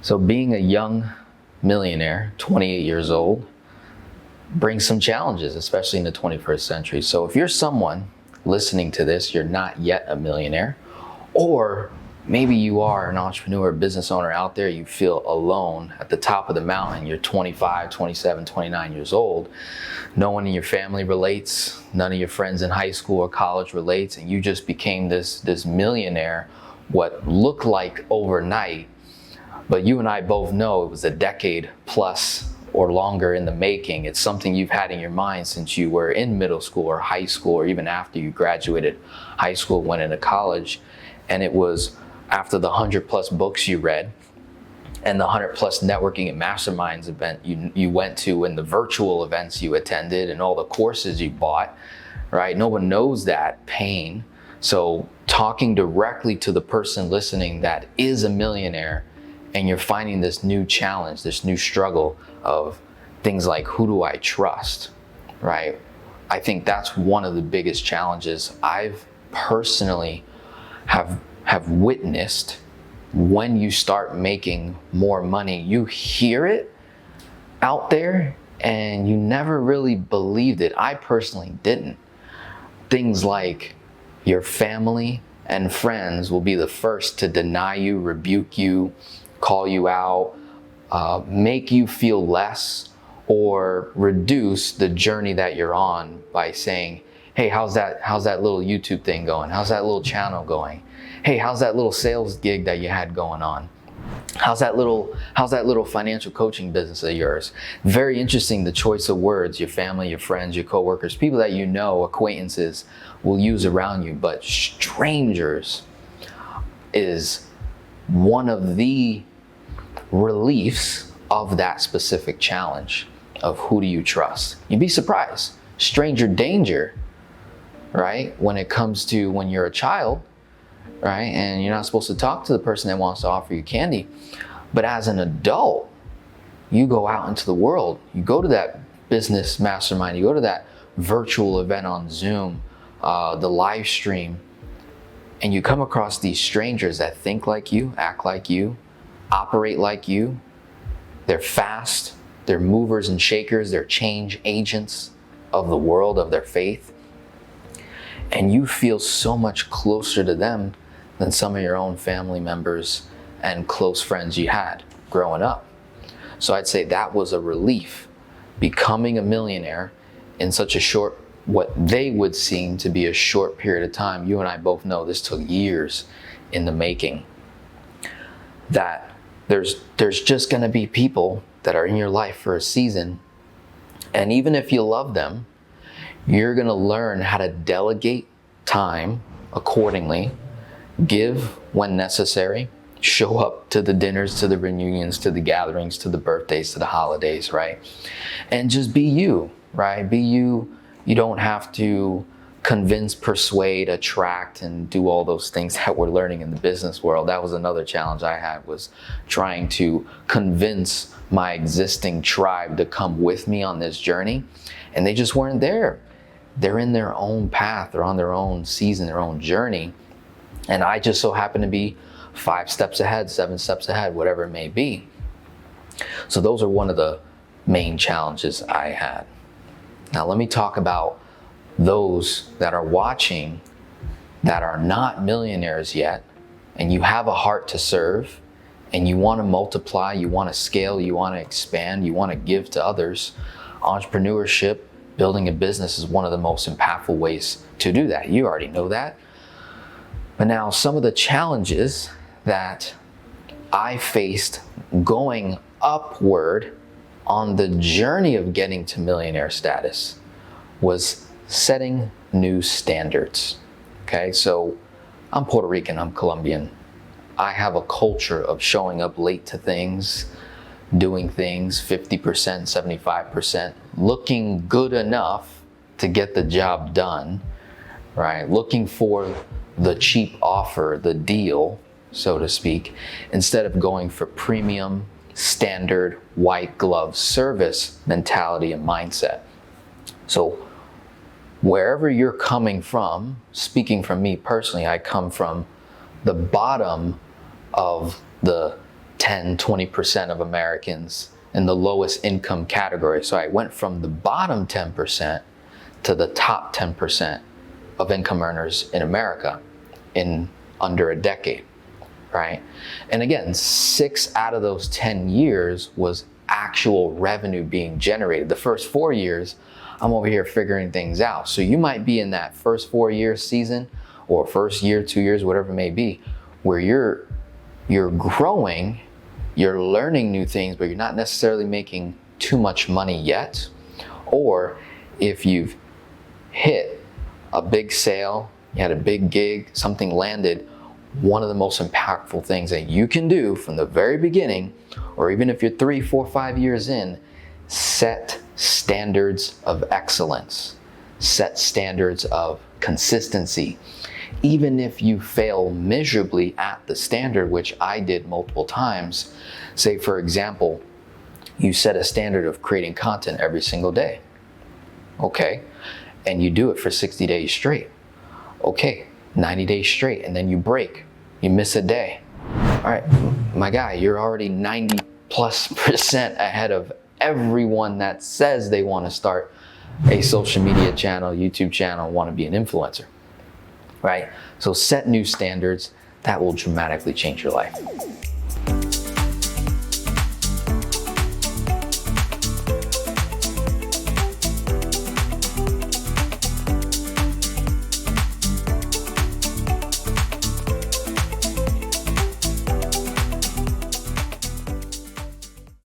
So being a young millionaire, 28 years old, brings some challenges, especially in the 21st century. So if you're someone listening to this, you're not yet a millionaire, or maybe you are an entrepreneur, business owner out there, you feel alone at the top of the mountain, you're 25, 27, 29 years old, no one in your family relates, none of your friends in high school or college relates, and you just became this millionaire, what looked like overnight, but you and I both know it was a decade plus or longer in the making. It's something you've had in your mind since you were in middle school or high school, or even after you graduated high school, went into college. And it was after the 100+ books you read and the 100+ networking and masterminds event you went to, and the virtual events you attended and all the courses you bought, right? No one knows that pain. So talking directly to the person listening that is a millionaire, and you're finding this new challenge, this new struggle of things like, who do I trust, right? I think that's one of the biggest challenges I've personally have witnessed. When you start making more money, you hear it out there and you never really believed it. I personally didn't. Things like your family and friends will be the first to deny you, rebuke you, call you out, make you feel less, or reduce the journey that you're on by saying, hey, how's that little YouTube thing going? How's that little channel going? Hey, how's that little sales gig that you had going on? How's that little financial coaching business of yours? Very interesting, the choice of words your family, your friends, your coworkers, people that you know, acquaintances will use around you, but strangers is one of the reliefs of that specific challenge of who do you trust. You'd be surprised. Stranger danger, right? When it comes to when you're a child, right? And you're not supposed to talk to the person that wants to offer you candy. But as an adult, you go out into the world, you go to that business mastermind, you go to that virtual event on Zoom, the live stream, and you come across these strangers that think like you, act like you, operate like you. They're fast, they're movers and shakers, they're change agents of the world, of their faith. And you feel so much closer to them than some of your own family members and close friends you had growing up. So I'd say that was a relief, becoming a millionaire in such a short, what they would seem to be a short period of time. You and I both know this took years in the making. That there's just gonna be people that are in your life for a season, and even if you love them, you're gonna learn how to delegate time accordingly, give when necessary, show up to the dinners, to the reunions, to the gatherings, to the birthdays, to the holidays, right? And just be you, right? Be you. You don't have to convince, persuade, attract, and do all those things that we're learning in the business world. That was another challenge I had, was trying to convince my existing tribe to come with me on this journey, and they just weren't there. They're in their own path, they're on their own season, their own journey, and I just so happen to be 5 steps ahead, 7 steps ahead, whatever it may be. So those are one of the main challenges I had. Now let me talk about those that are watching that are not millionaires yet, and you have a heart to serve, and you want to multiply, you want to scale, you want to expand, you want to give to others. Entrepreneurship, building a business, is one of the most impactful ways to do that. You already know that. But now some of the challenges that I faced going upward on the journey of getting to millionaire status was setting new standards. Okay, so I'm Puerto Rican, I'm Colombian. I have a culture of showing up late to things, doing things 50%, 75%, looking good enough to get the job done, right? Looking for the cheap offer, the deal, so to speak, instead of going for premium, standard, white glove service mentality and mindset. So wherever you're coming from, speaking from me personally, I come from the bottom of the 10, 20% of Americans in the lowest income category. So I went from the bottom 10% to the top 10% of income earners in America in under a decade, right? And again, 6 out of those 10 years was actual revenue being generated. The first 4 years, I'm over here figuring things out. So you might be in that first 4-year season or first year, 2 years, whatever it may be, where you're growing, you're learning new things, but you're not necessarily making too much money yet. Or if you've hit a big sale, you had a big gig, something landed, one of the most impactful things that you can do from the very beginning, or even if you're 3, 4, 5 years in, set standards of excellence, set standards of consistency. Even if you fail miserably at the standard, which I did multiple times, say for example, you set a standard of creating content every single day, okay? And you do it for 60 days straight, okay, 90 days straight, and then you break, you miss a day. All right, my guy, you're already 90+% ahead of everyone that says they want to start a social media channel, YouTube channel, want to be an influencer, right? So set new standards that will dramatically change your life.